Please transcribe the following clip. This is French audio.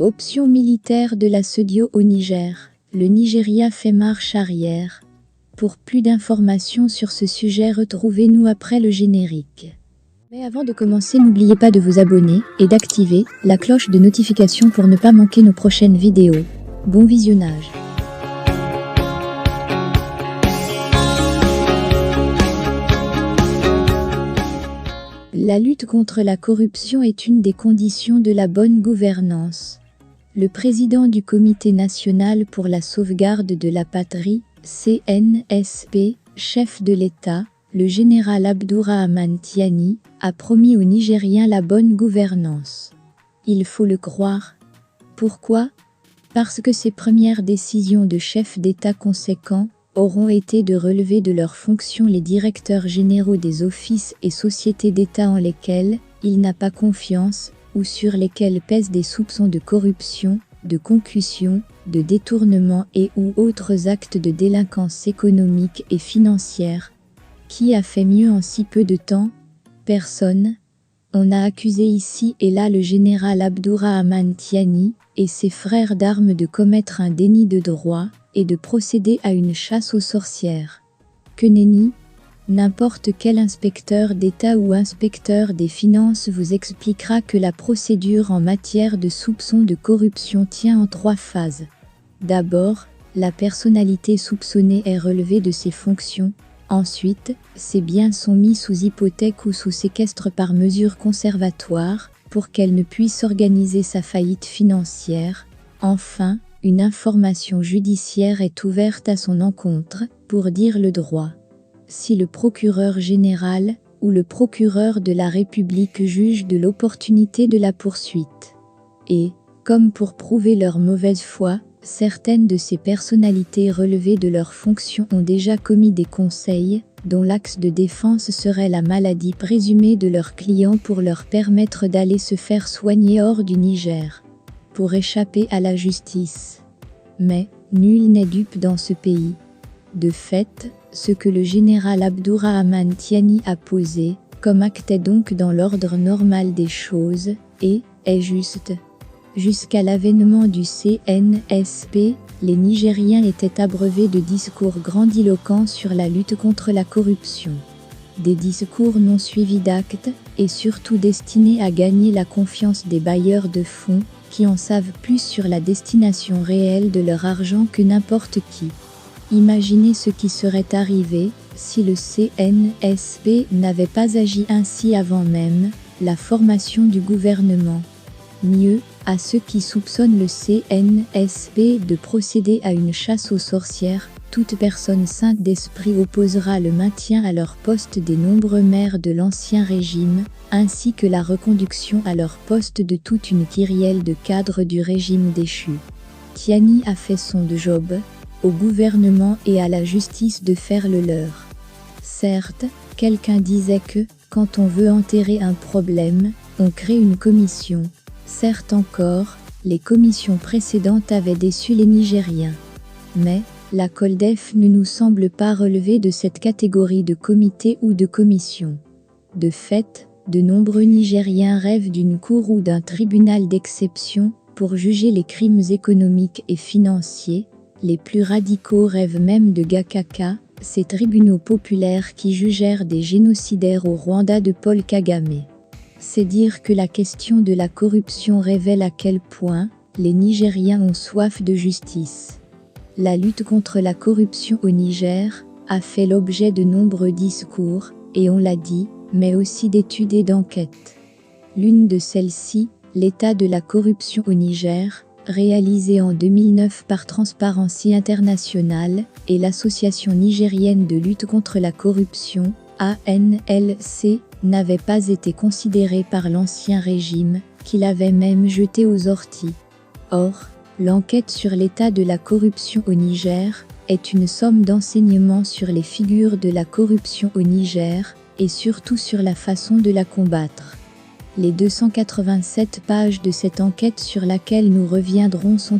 Option militaire de la SEDEAO au Niger. Le Nigeria fait marche arrière. Pour plus d'informations sur ce sujet, retrouvez-nous après le générique. Mais avant de commencer, n'oubliez pas de vous abonner et d'activer la cloche de notification pour ne pas manquer nos prochaines vidéos. Bon visionnage. La lutte contre la corruption est une des conditions de la bonne gouvernance. Le président du Comité national pour la sauvegarde de la patrie, CNSP, chef de l'État, le général Abdourahmane Tiani, a promis aux Nigériens la bonne gouvernance. Il faut le croire. Pourquoi ? Parce que ces premières décisions de chefs d'État conséquents auront été de relever de leurs fonctions les directeurs généraux des offices et sociétés d'État en lesquels il n'a pas confiance ou sur lesquels pèsent des soupçons de corruption, de concussion, de détournement et ou autres actes de délinquance économique et financière. Qui a fait mieux en si peu de temps ? Personne. On a accusé ici et là le général Abdourahmane Tiani et ses frères d'armes de commettre un déni de droit et de procéder à une chasse aux sorcières. Que nenni ? N'importe quel inspecteur d'État ou inspecteur des finances vous expliquera que la procédure en matière de soupçon de corruption tient en 3 phases. D'abord, la personnalité soupçonnée est relevée de ses fonctions. Ensuite, ses biens sont mis sous hypothèque ou sous séquestre par mesure conservatoire pour qu'elle ne puisse organiser sa faillite financière. Enfin, une information judiciaire est ouverte à son encontre, pour dire le droit. Si le procureur général ou le procureur de la République juge de l'opportunité de la poursuite. Et, comme pour prouver leur mauvaise foi, certaines de ces personnalités relevées de leurs fonctions ont déjà commis des conseils, dont l'axe de défense serait la maladie présumée de leurs clients pour leur permettre d'aller se faire soigner hors du Niger, pour échapper à la justice. Mais, nul n'est dupe dans ce pays. De fait, ce que le général Abdourahmane Tiani a posé, comme acte est donc dans l'ordre normal des choses, et est juste. Jusqu'à l'avènement du CNSP, les Nigériens étaient abreuvés de discours grandiloquents sur la lutte contre la corruption. Des discours non suivis d'actes, et surtout destinés à gagner la confiance des bailleurs de fonds, qui en savent plus sur la destination réelle de leur argent que n'importe qui. Imaginez ce qui serait arrivé si le CNSP n'avait pas agi ainsi avant même la formation du gouvernement. Mieux, à ceux qui soupçonnent le CNSP de procéder à une chasse aux sorcières, toute personne sainte d'esprit opposera le maintien à leur poste des nombreux maires de l'Ancien Régime, ainsi que la reconduction à leur poste de toute une kyrielle de cadres du régime déchu. Tiani a fait son job, au gouvernement et à la justice de faire le leur. Certes, quelqu'un disait que, quand on veut enterrer un problème, on crée une commission. Certes encore, les commissions précédentes avaient déçu les Nigériens. Mais, la COLDEF ne nous semble pas relever de cette catégorie de comité ou de commission. De fait, de nombreux Nigériens rêvent d'une cour ou d'un tribunal d'exception pour juger les crimes économiques et financiers. Les plus radicaux rêvent même de Gakaka, ces tribunaux populaires qui jugèrent des génocidaires au Rwanda de Paul Kagame. C'est dire que la question de la corruption révèle à quel point les Nigériens ont soif de justice. La lutte contre la corruption au Niger a fait l'objet de nombreux discours, et on l'a dit, mais aussi d'études et d'enquêtes. L'une de celles-ci, l'état de la corruption au Niger, réalisée en 2009 par Transparency International et l'Association nigérienne de lutte contre la corruption, ANLC, n'avait pas été considérée par l'ancien régime, qui l'avait même jeté aux orties. Or, l'enquête sur l'état de la corruption au Niger est une somme d'enseignements sur les figures de la corruption au Niger, et surtout sur la façon de la combattre. Les 287 pages de cette enquête sur laquelle nous reviendrons sont